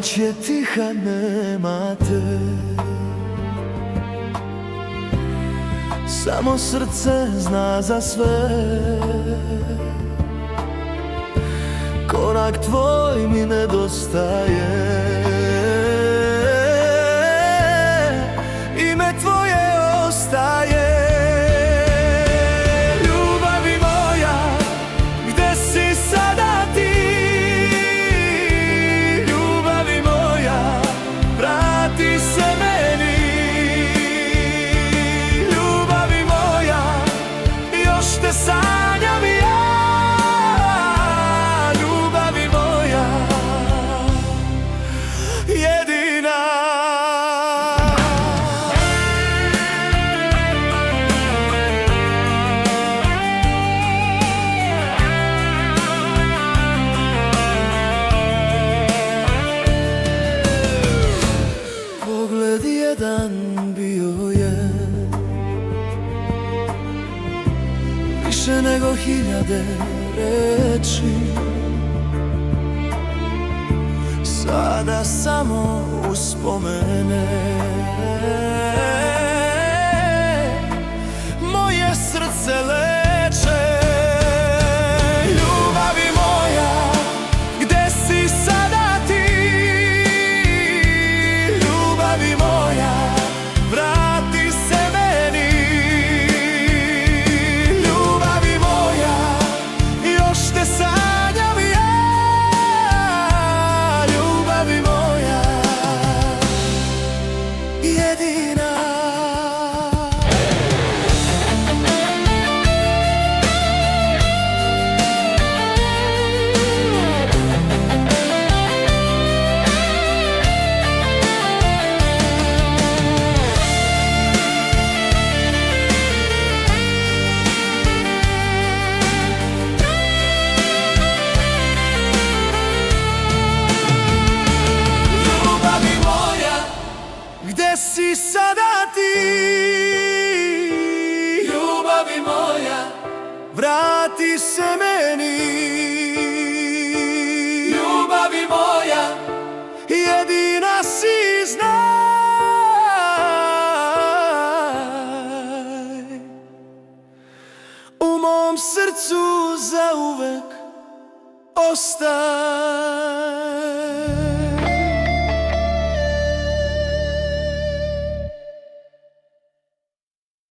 Noć je tiha, nema te, samo srce zna za sve. Korak tvoj mi nedostaje, ime tvoje ostaje. Ljubavi moja, gde si sada ti? Ljubavi moja, vrati se meni. Ljubavi moja, još te sanjam ja. Ljubavi moja, jedina. Pogled jedan bio je više nego hiljade reči. Sada samo uspomene moje srce leče. Ljubavi moja, gde si sada ti? Ljubavi moja, vrati se meni. Ljubavi moja, još te sanjam ja. Ljubavi moja, jedina. Gde si sada ti? Ljubavi moja, vrati se meni. Ljubavi moja, jedina si, znaj. U mom srcu zauvek ostaj.